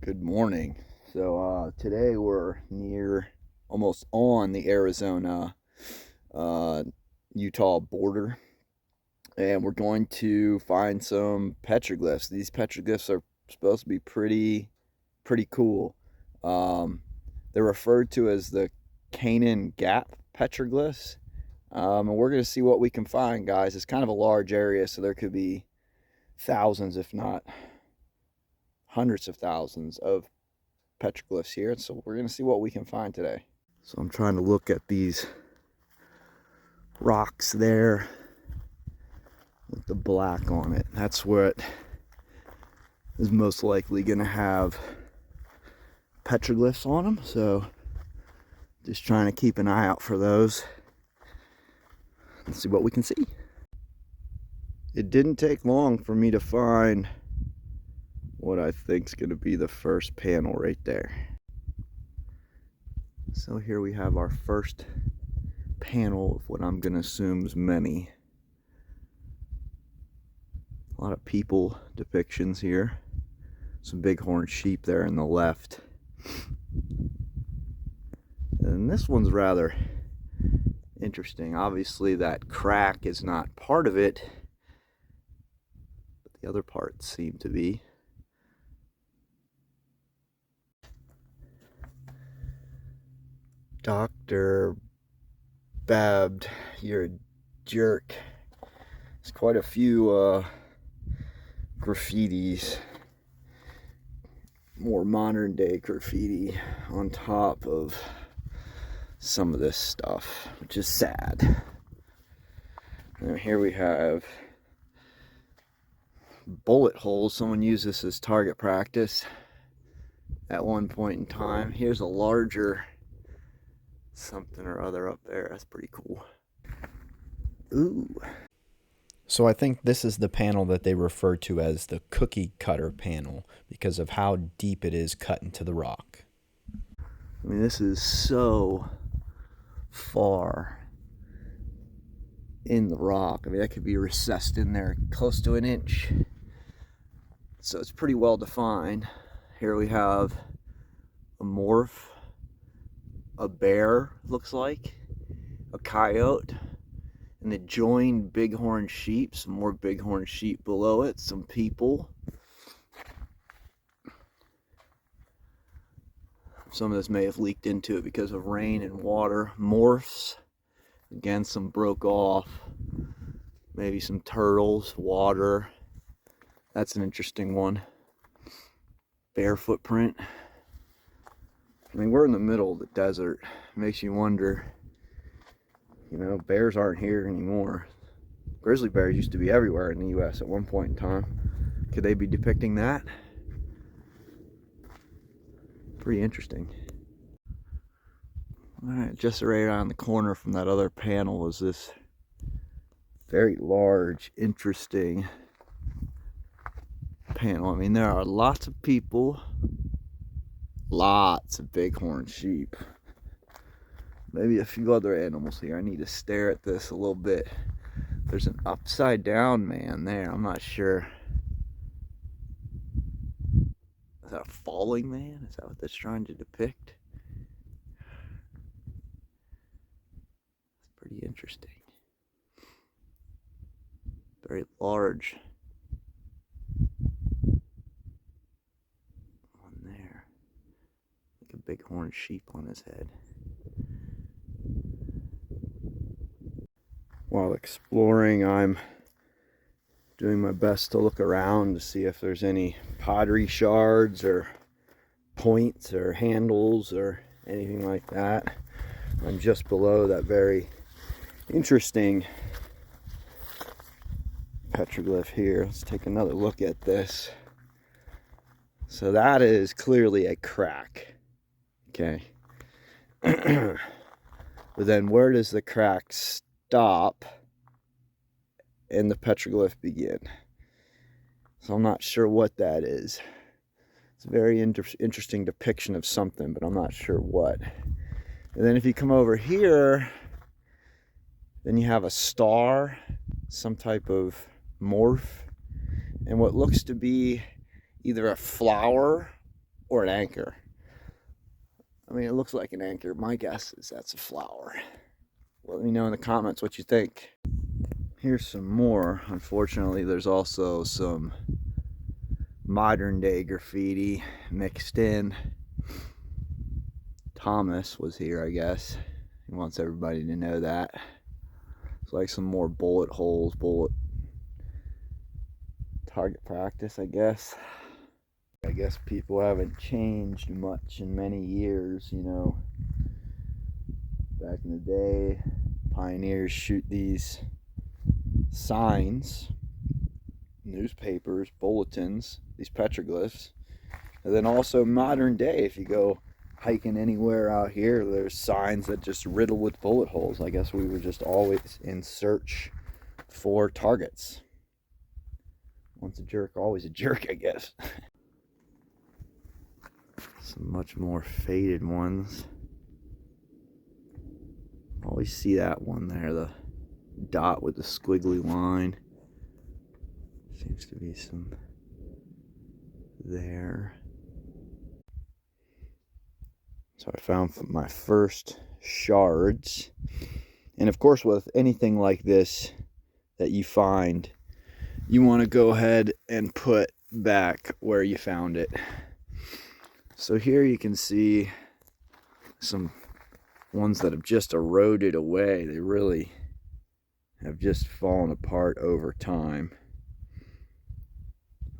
Good morning. Today we're near, almost on the Arizona uh, Utah border, and we're going to find some petroglyphs. These petroglyphs are supposed to be pretty cool. Um, they're referred to as the Canaan Gap petroglyphs, and we're going to see what we can find, guys. It's kind of a large area, so there could be thousands, if not hundreds of thousands of petroglyphs here, and so we're going to see what we can find today. So I'm trying to look at these rocks there with the black on it. That's what is most likely going to have petroglyphs on them, so just trying to keep an eye out for those and see what we can see. It didn't take long for me to find what I think is going to be the first panel right there. So here we have our first panel of what I'm going to assume is many. A lot of people depictions here. Some bighorn sheep there in the left. And this one's rather interesting. Obviously that crack is not part of it, but the other parts seem to be. Dr. Babbed, you're a jerk. There's quite a few graffitis, more modern day graffiti on top of some of this stuff, which is sad. Now here we have bullet holes. Someone used this as target practice at one point in time. Here's a larger something or other up there. That's pretty cool. Ooh. So I think this is the panel that they refer to as the cookie cutter panel because of how deep it is cut into the rock. I mean, this is so far in the rock. I mean, that could be recessed in there close to an inch. So it's pretty well defined. Here we have a morph, a bear, looks like, a coyote, and the joined bighorn sheep, some more bighorn sheep below it, some people. Some of this may have leaked into it because of rain and water. Morphs, again, some broke off. Maybe some turtles, water. That's an interesting one. Bear footprint. I mean, we're in the middle of the desert. It makes you wonder, you know, bears aren't here anymore. Grizzly bears used to be everywhere in the U.S. at one point in time. Could they be depicting that? Pretty interesting. All right, just right around the corner from that other panel is this very large, interesting panel. I mean, there are lots of people, lots of bighorn sheep, maybe a few other animals here. I need to stare at this a little bit. There's an upside down man there. I'm not sure. Is that a falling man? Is that what that's trying to depict? It's pretty interesting. Very large one there. Like a bighorn sheep on his head. While exploring, I'm doing my best to look around to see if there's any pottery shards or points or handles or anything like that. I'm just below that very interesting petroglyph here. Let's take another look at this. So that is clearly a crack. Okay. But then where does the crack stop and the petroglyph begin? So I'm not sure what that is. It's a very interesting depiction of something, but I'm not sure what. And then if you come over here, then you have a star, some type of morph, and what looks to be either a flower or an anchor. I mean, it looks like an anchor. My guess is that's a flower. Let me know in the comments what you think. Here's some more. Unfortunately, there's also some modern day graffiti mixed in. Thomas was here, I guess. He wants everybody to know that. It's like some more bullet holes, bullet target practice, I guess. I guess people haven't changed much in many years, you know. Back in the day, pioneers shoot these signs, newspapers, bulletins, these petroglyphs. And then also modern day, if you go hiking anywhere out here, there's signs that just riddle with bullet holes. I guess we were just always in search for targets. Once a jerk, always a jerk, I guess. Some much more faded ones. Always see that one there, the dot with the squiggly line. Seems to be some there. So I found my first shards. And of course, with anything like this that you find, you want to go ahead and put back where you found it. So here you can see some ones that have just eroded away. They really have just fallen apart over time.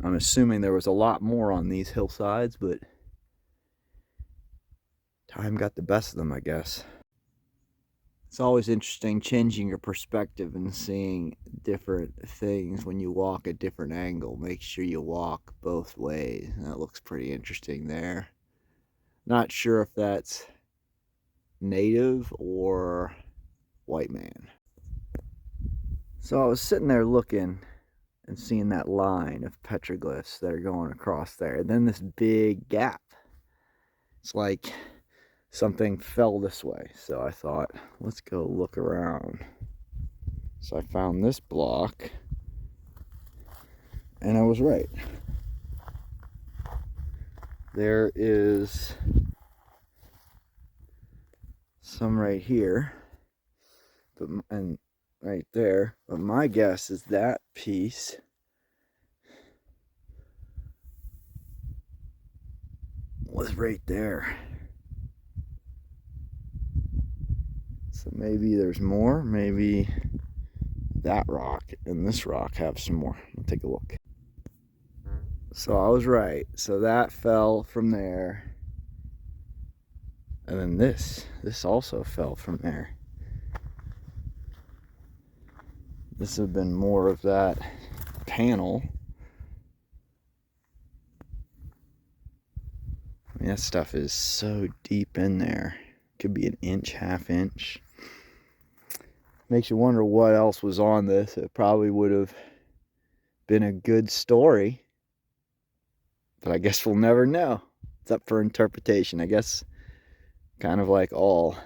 I'm assuming there was a lot more on these hillsides, but time got the best of them, I guess. It's always interesting changing your perspective and seeing different things when you walk a different angle. Make sure you walk both ways. That looks pretty interesting there. Not sure if that's native or white man. So I was sitting there looking and seeing that line of petroglyphs that are going across there. And then this big gap. It's like something fell this way. So I thought, let's go look around. So I found this block. And I was right. There is some right here. And right there. But my guess is that piece was right there. So maybe there's more. Maybe that rock and this rock have some more. Let's take a look. So I was right. So that fell from there. And then this also fell from there. This would have been more of that panel. I mean, that stuff is so deep in there. Could be an inch, half inch. Makes you wonder what else was on this. It probably would have been a good story. But I guess we'll never know. It's up for interpretation. I guess kind of like all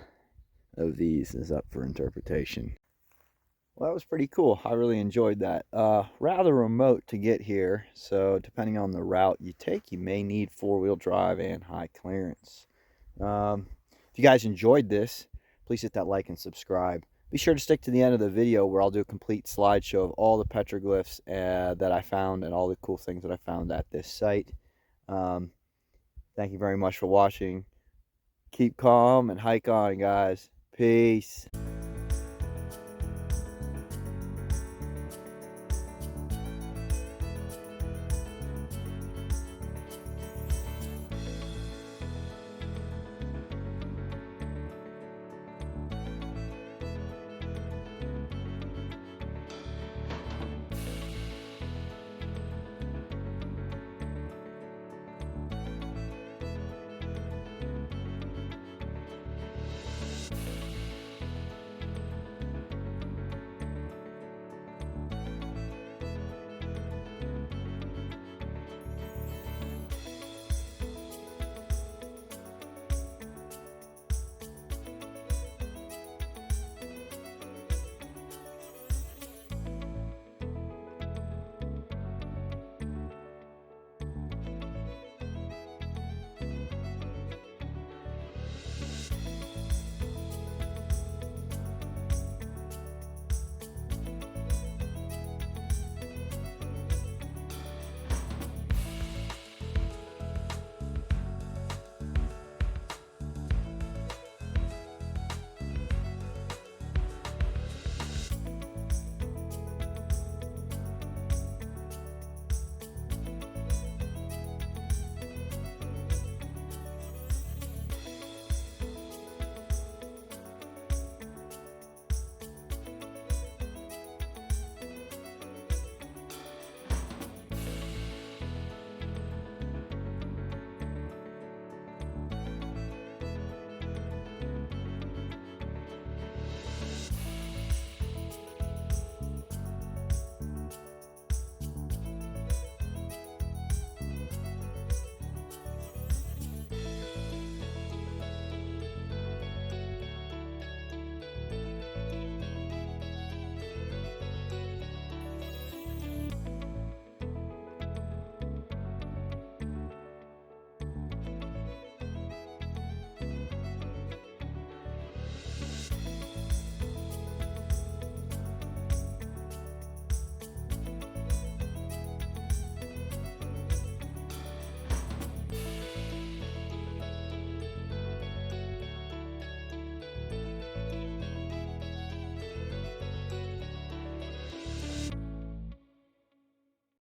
of these is up for interpretation. Well, that was pretty cool. I really enjoyed that. Rather remote to get here, so depending on the route you take, you may need four-wheel drive and high clearance. If you guys enjoyed this, please hit that like and subscribe. Be sure to stick to the end of the video where I'll do a complete slideshow of all the petroglyphs that I found and all the cool things that I found at this site. Thank you very much for watching. Keep calm and hike on, guys. Peace.